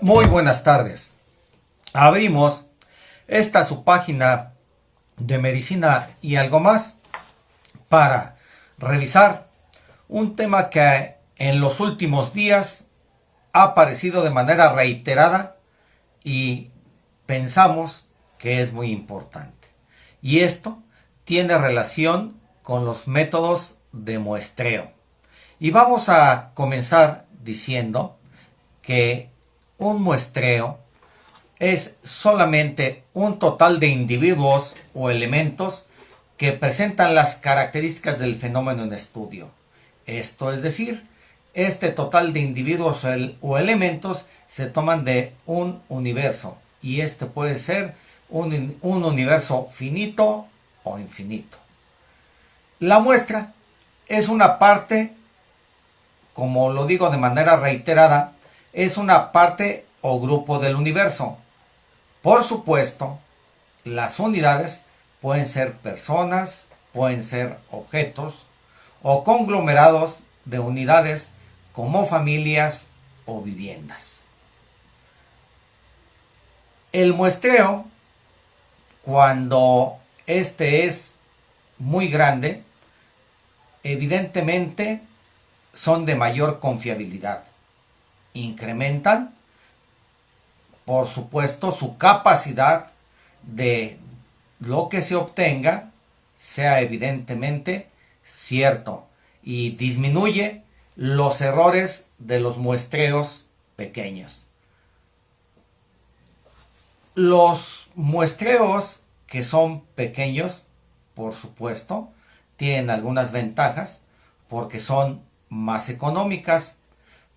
Muy buenas tardes. Abrimos esta su página de medicina y algo más para revisar un tema que en los últimos días ha aparecido de manera reiterada y pensamos que es muy importante. Y esto tiene relación con los métodos de muestreo. Y vamos a comenzar diciendo que un muestreo es solamente un total de individuos o elementos que presentan las características del fenómeno en estudio. Esto es decir, este total de individuos o elementos se toman de un universo y este puede ser un universo finito o infinito. La muestra es una parte, como lo digo de manera reiterada, es una parte o grupo del universo. Por supuesto, las unidades pueden ser personas, pueden ser objetos o conglomerados de unidades como familias o viviendas. El muestreo, cuando este es muy grande, evidentemente son de mayor confiabilidad. Incrementan, por supuesto, su capacidad de lo que se obtenga sea evidentemente cierto y disminuye los errores de los muestreos pequeños. Los muestreos que son pequeños, por supuesto, tienen algunas ventajas porque son más económicas.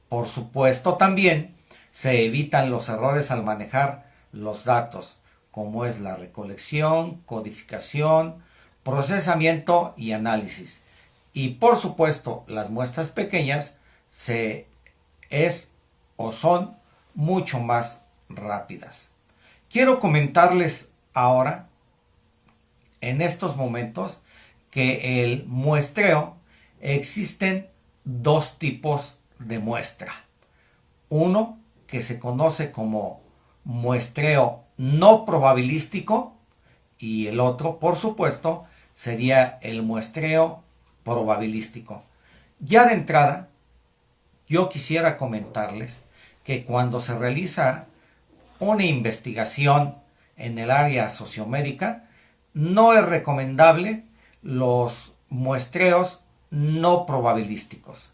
Por supuesto, también se evitan los errores al manejar los datos, como es la recolección, codificación, procesamiento y análisis. Y por supuesto, las muestras pequeñas son mucho más rápidas. Quiero comentarles ahora, en estos momentos, que el muestreo existen dos tipos de muestra. Uno que se conoce como muestreo no probabilístico y el otro, por supuesto, sería el muestreo probabilístico. Ya de entrada, yo quisiera comentarles que cuando se realiza una investigación en el área sociomédica, no es recomendable los muestreos no probabilísticos.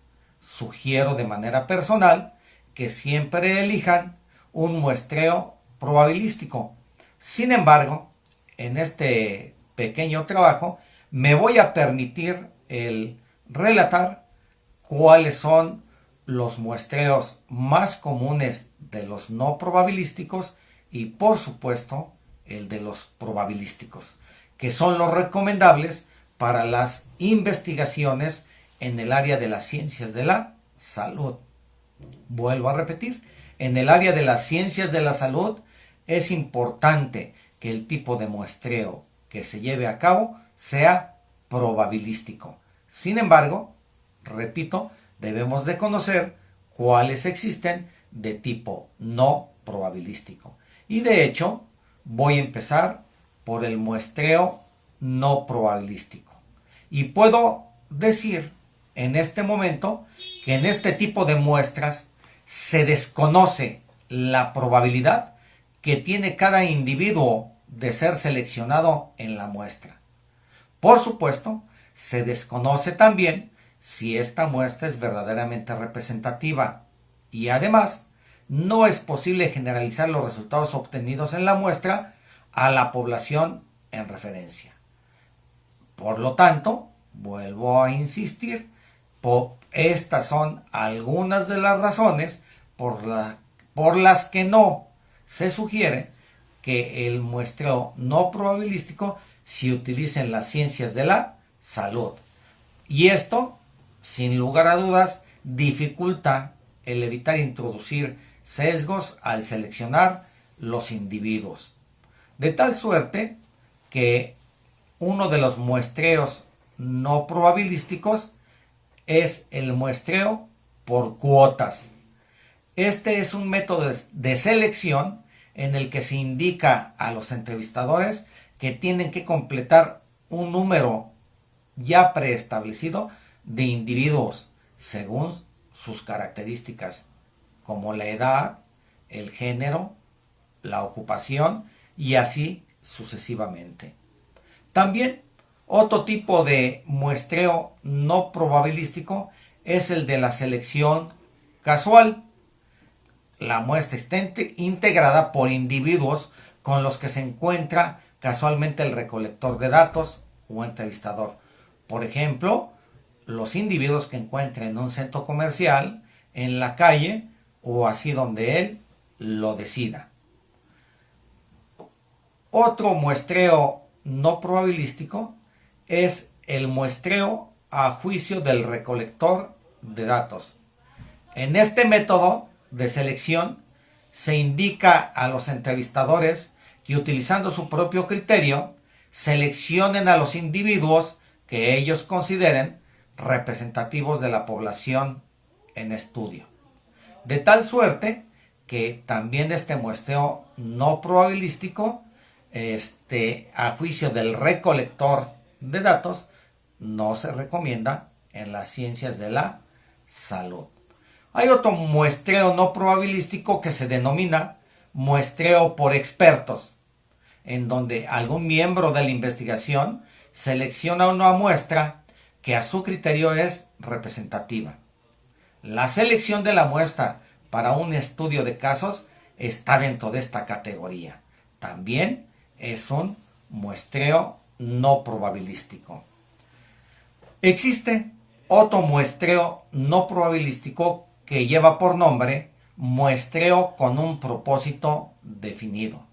Sugiero de manera personal que siempre elijan un muestreo probabilístico. Sin embargo, en este pequeño trabajo me voy a permitir el relatar cuáles son los muestreos más comunes de los no probabilísticos y por supuesto el de los probabilísticos, que son los recomendables para las investigaciones en el área de las ciencias de la salud. Vuelvo a repetir, en el área de las ciencias de la salud es importante que el tipo de muestreo que se lleve a cabo sea probabilístico. Sin embargo, repito, debemos de conocer cuáles existen de tipo no probabilístico. Y de hecho, voy a empezar por el muestreo no probabilístico. Y puedo decir en este momento que en este tipo de muestras se desconoce la probabilidad que tiene cada individuo de ser seleccionado en la muestra. Por supuesto, se desconoce también si esta muestra es verdaderamente representativa y además no es posible generalizar los resultados obtenidos en la muestra a la población en referencia. Por lo tanto, vuelvo a insistir, estas son algunas de las razones por las que no se sugiere que el muestreo no probabilístico se utilice en las ciencias de la salud. Y esto, sin lugar a dudas, dificulta el evitar introducir sesgos al seleccionar los individuos. De tal suerte que uno de los muestreos no probabilísticos es el muestreo por cuotas. Este es un método de selección en el que se indica a los entrevistadores que tienen que completar un número ya preestablecido de individuos según sus características, como la edad, el género, la ocupación y así sucesivamente. También otro tipo de muestreo no probabilístico es el de la selección casual. La muestra está integrada por individuos con los que se encuentra casualmente el recolector de datos o entrevistador. Por ejemplo, los individuos que encuentre en un centro comercial, en la calle o así donde él lo decida. Otro muestreo no probabilístico es el muestreo a juicio del recolector de datos. En este método de selección se indica a los entrevistadores que utilizando su propio criterio seleccionen a los individuos que ellos consideren representativos de la población en estudio. De tal suerte que también este muestreo no probabilístico, a juicio del recolector de datos, no se recomienda en las ciencias de la salud. Hay otro muestreo no probabilístico que se denomina muestreo por expertos, en donde algún miembro de la investigación selecciona una muestra que a su criterio es representativa. La selección de la muestra para un estudio de casos está dentro de esta categoría. También es un muestreo no probabilístico. Existe otro muestreo no probabilístico que lleva por nombre muestreo con un propósito definido.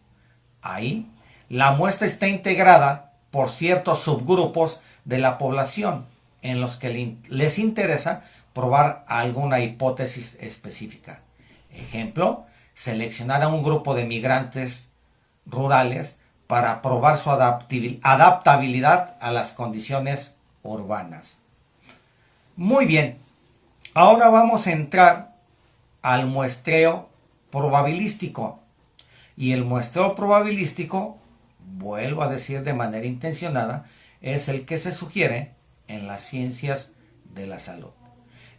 Ahí, la muestra está integrada por ciertos subgrupos de la población en los que les interesa probar alguna hipótesis específica. Ejemplo, seleccionar a un grupo de migrantes rurales para probar su adaptabilidad a las condiciones urbanas. Muy bien, ahora vamos a entrar al muestreo probabilístico. Y el muestreo probabilístico, vuelvo a decir de manera intencionada, es el que se sugiere en las ciencias de la salud.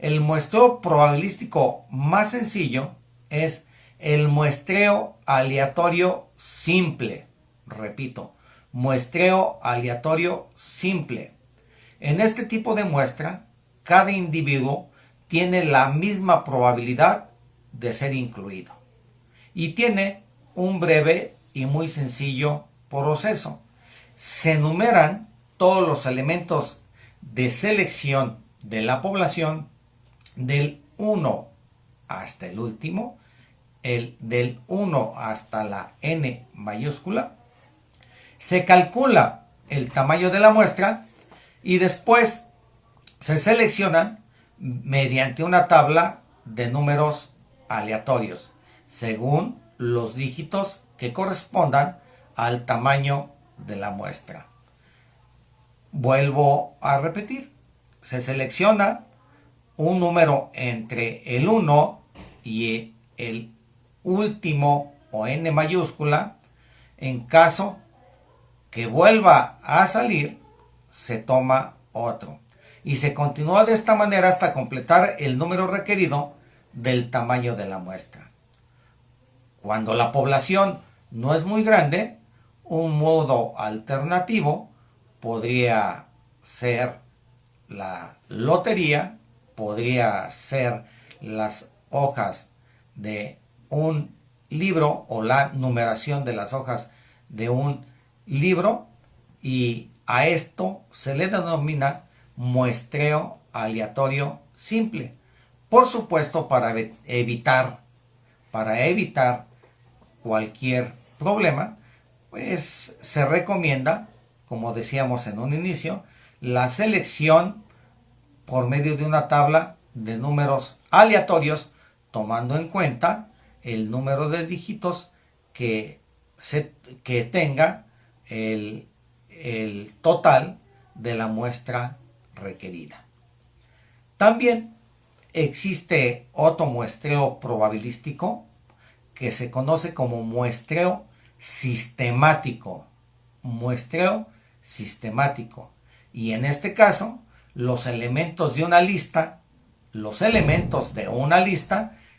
El muestreo probabilístico más sencillo es el muestreo aleatorio simple. Repito, muestreo aleatorio simple. En este tipo de muestra, cada individuo tiene la misma probabilidad de ser incluido y tiene un breve y muy sencillo proceso. Se enumeran todos los elementos de selección de la población del 1 hasta el último, del 1 hasta la n mayúscula. Se calcula el tamaño de la muestra y después se seleccionan mediante una tabla de números aleatorios según los dígitos que correspondan al tamaño de la muestra. Vuelvo a repetir, se selecciona un número entre el 1 y el último o n mayúscula. En caso que vuelva a salir, se toma otro. Y se continúa de esta manera hasta completar el número requerido del tamaño de la muestra. Cuando la población no es muy grande, un modo alternativo podría ser la lotería, podría ser las hojas de un libro o la numeración de las hojas de un libro, y a esto se le denomina muestreo aleatorio simple. Por supuesto, para evitar cualquier problema, pues se recomienda, como decíamos en un inicio, la selección por medio de una tabla de números aleatorios, tomando en cuenta el número de dígitos que tenga el total de la muestra requerida. También existe otro muestreo probabilístico que se conoce como muestreo sistemático. Muestreo sistemático. Y en este caso, los elementos de una lista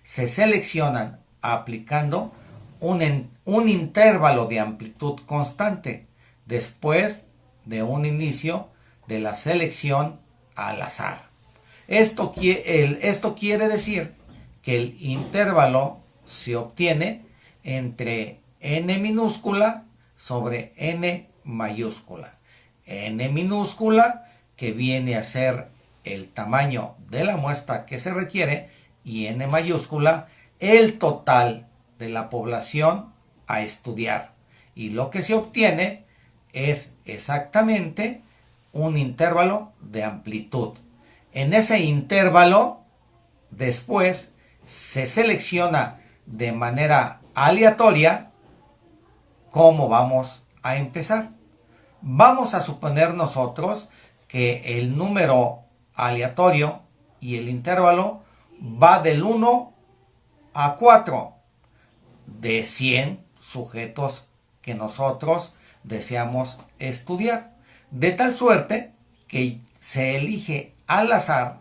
se seleccionan aplicando un intervalo de amplitud constante después de un inicio de la selección al azar. Esto quiere decir que el intervalo se obtiene entre n minúscula sobre n mayúscula. N minúscula, que viene a ser el tamaño de la muestra que se requiere, y n mayúscula, el total de la población a estudiar. Y lo que se obtiene es exactamente un intervalo de amplitud. En ese intervalo, después se selecciona de manera aleatoria cómo vamos a empezar. Vamos a suponer nosotros que el número aleatorio y el intervalo va del 1 a 4 de 100 sujetos que nosotros deseamos estudiar. De tal suerte que se elige al azar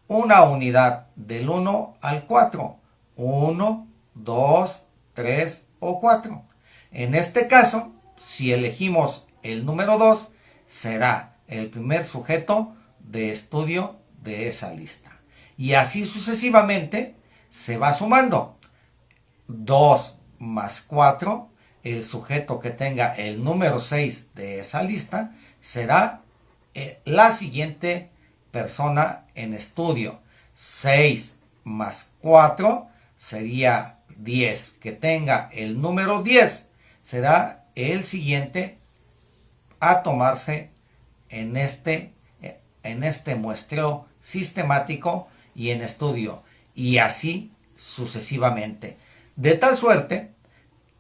una unidad del 1 al 4. 1, 2, 3 o 4. En este caso, si elegimos el número 2, será el primer sujeto de estudio de esa lista. Y así sucesivamente se va sumando. 2 más 4, el sujeto que tenga el número 6 de esa lista será la siguiente persona en estudio. 6 más 4 sería 10. Que tenga el número 10 será el siguiente a tomarse en este muestreo sistemático y en estudio. Y así sucesivamente. De tal suerte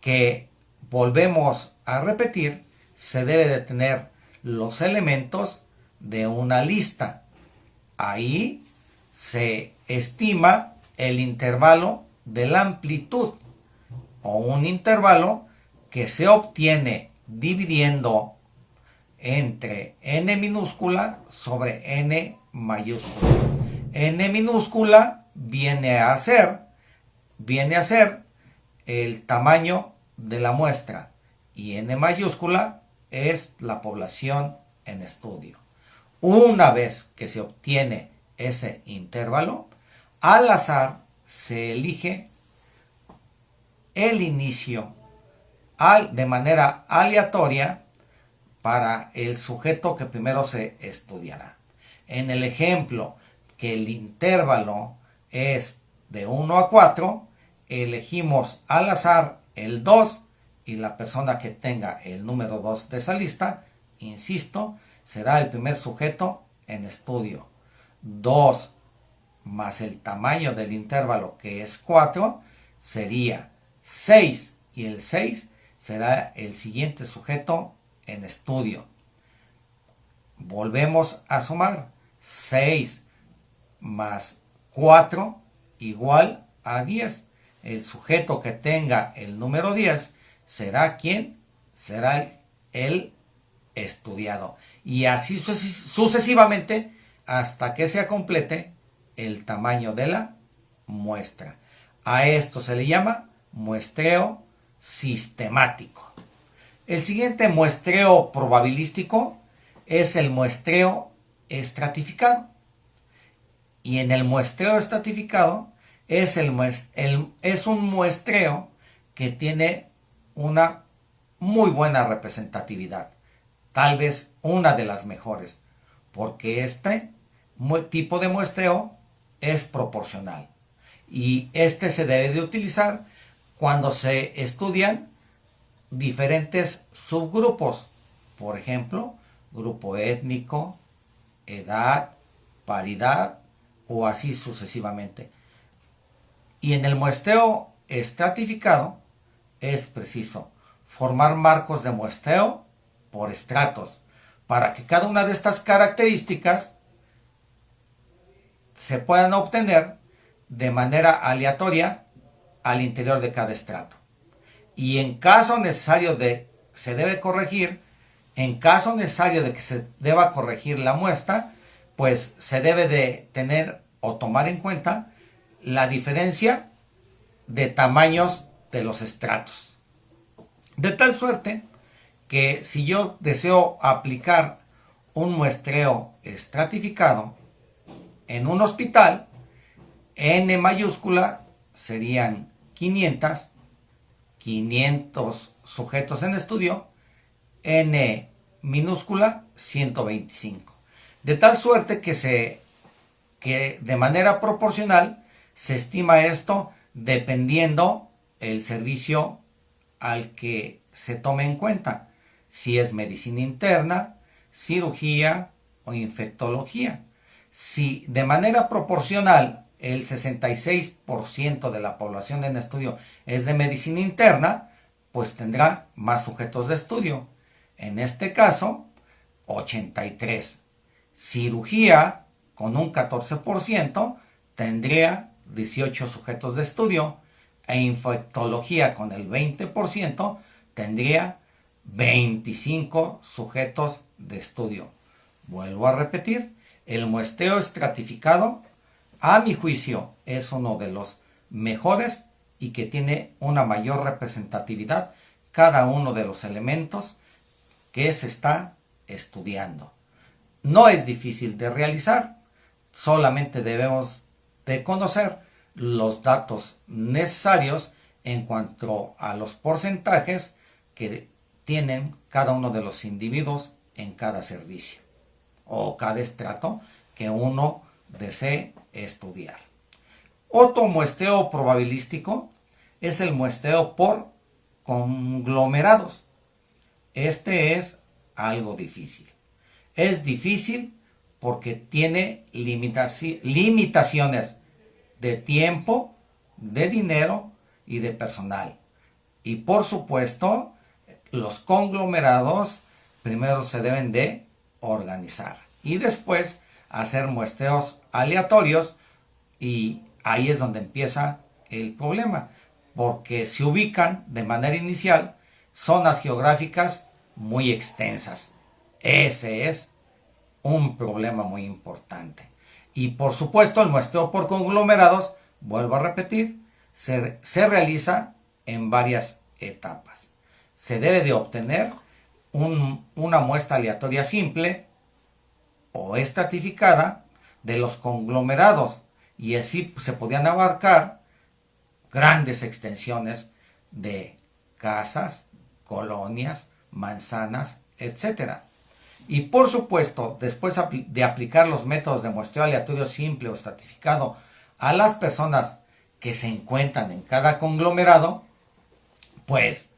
que, volvemos a repetir, se debe de tener los elementos de una lista. Ahí se estima el intervalo de la amplitud, o un intervalo que se obtiene dividiendo entre n minúscula sobre n mayúscula. N minúscula viene a ser el tamaño de la muestra, y n mayúscula es la población en estudio. Una vez que se obtiene ese intervalo, al azar se elige el inicio de manera aleatoria para el sujeto que primero se estudiará. En el ejemplo que el intervalo es de 1 a 4, elegimos al azar el 2, y la persona que tenga el número 2 de esa lista, insisto, será el primer sujeto en estudio. 2 más el tamaño del intervalo, que es 4, sería 6, y el 6 será el siguiente sujeto en estudio. Volvemos a sumar. 6 más 4 igual a 10. El sujeto que tenga el número 10 será ¿quién? Será el estudiado. Y así sucesivamente hasta que se complete el tamaño de la muestra. A esto se le llama muestreo sistemático. El siguiente muestreo probabilístico es el muestreo estratificado. Y en el muestreo estratificado es un muestreo que tiene una muy buena representatividad, tal vez una de las mejores, porque este tipo de muestreo es proporcional, y este se debe de utilizar cuando se estudian diferentes subgrupos, por ejemplo, grupo étnico, edad, paridad o así sucesivamente. Y en el muestreo estratificado es preciso formar marcos de muestreo por estratos para que cada una de estas características se puedan obtener de manera aleatoria al interior de cada estrato. Y en caso necesario se debe corregir, en caso necesario de que se deba corregir la muestra, pues se debe de tener o tomar en cuenta la diferencia de tamaños de los estratos. De tal suerte que si yo deseo aplicar un muestreo estratificado en un hospital, N mayúscula serían 500 sujetos en estudio, N minúscula 125. De tal suerte que de manera proporcional se estima esto dependiendo el servicio al que se tome en cuenta, si es medicina interna, cirugía o infectología. Si de manera proporcional el 66% de la población en estudio es de medicina interna, pues tendrá más sujetos de estudio. En este caso, 83. Cirugía, con un 14%, tendría 18 sujetos de estudio. E infectología, con el 20%, tendría 25 sujetos de estudio. Vuelvo a repetir, el muestreo estratificado, a mi juicio, es uno de los mejores y que tiene una mayor representatividad cada uno de los elementos que se está estudiando. No es difícil de realizar, solamente debemos de conocer los datos necesarios en cuanto a los porcentajes que tienen cada uno de los individuos en cada servicio o cada estrato que uno desee estudiar. Otro muestreo probabilístico es el muestreo por conglomerados. Este es algo difícil. Es difícil porque tiene limitaciones de tiempo, de dinero y de personal. Y por supuesto, los conglomerados primero se deben de organizar y después hacer muestreos aleatorios, y ahí es donde empieza el problema, porque se ubican de manera inicial zonas geográficas muy extensas. Ese es un problema muy importante. Y por supuesto el muestreo por conglomerados, vuelvo a repetir, se realiza en varias etapas. Se debe de obtener una muestra aleatoria simple o estratificada de los conglomerados, y así se podían abarcar grandes extensiones de casas, colonias, manzanas, etc. Y por supuesto, después de aplicar los métodos de muestreo aleatorio simple o estratificado a las personas que se encuentran en cada conglomerado, pues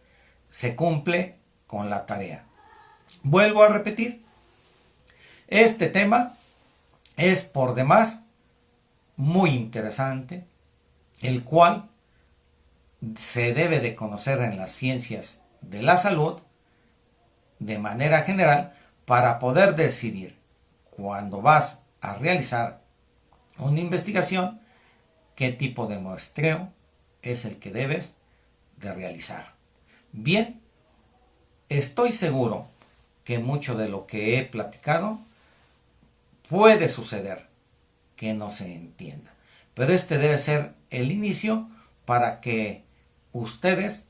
se cumple con la tarea. Vuelvo a repetir, este tema es por demás muy interesante, el cual se debe de conocer en las ciencias de la salud de manera general para poder decidir cuando vas a realizar una investigación qué tipo de muestreo es el que debes de realizar. Bien, estoy seguro que mucho de lo que he platicado puede suceder que no se entienda, pero este debe ser el inicio para que ustedes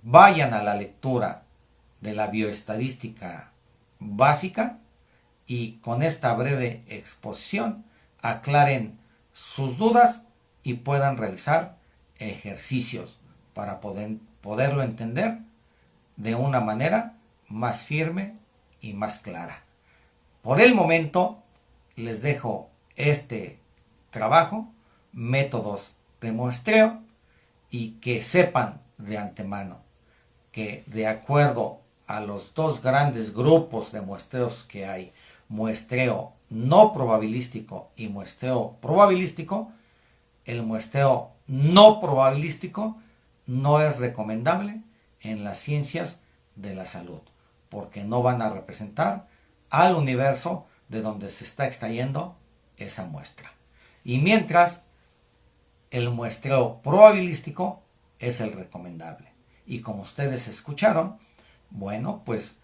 vayan a la lectura de la bioestadística básica y con esta breve exposición aclaren sus dudas y puedan realizar ejercicios para poderlo entender de una manera más firme y más clara. Por el momento les dejo este trabajo, métodos de muestreo, y que sepan de antemano que de acuerdo a los dos grandes grupos de muestreos que hay, muestreo no probabilístico y muestreo probabilístico, el muestreo no probabilístico no es recomendable en las ciencias de la salud, porque no van a representar al universo de donde se está extrayendo esa muestra. Y mientras, el muestreo probabilístico es el recomendable. Y como ustedes escucharon, bueno, pues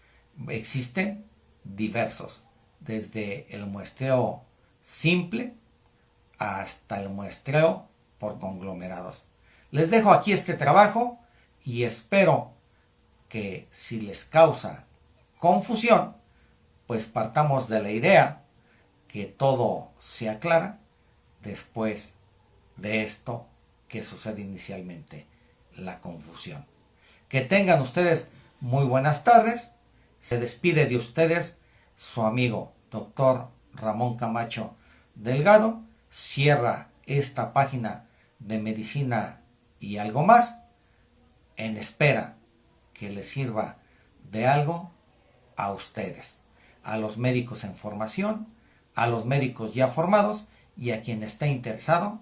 existen diversos, desde el muestreo simple hasta el muestreo por conglomerados. Les dejo aquí este trabajo y espero que si les causa confusión, pues partamos de la idea que todo se aclara después de esto que sucede inicialmente, la confusión. Que tengan ustedes muy buenas tardes. Se despide de ustedes su amigo doctor Ramón Camacho Delgado. Cierra esta página de medicina y algo más en espera que les sirva de algo a ustedes, a los médicos en formación, a los médicos ya formados y a quien esté interesado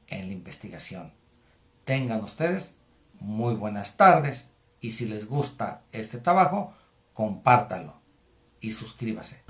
en la investigación. Tengan ustedes muy buenas tardes y si les gusta este trabajo, compártalo y suscríbase.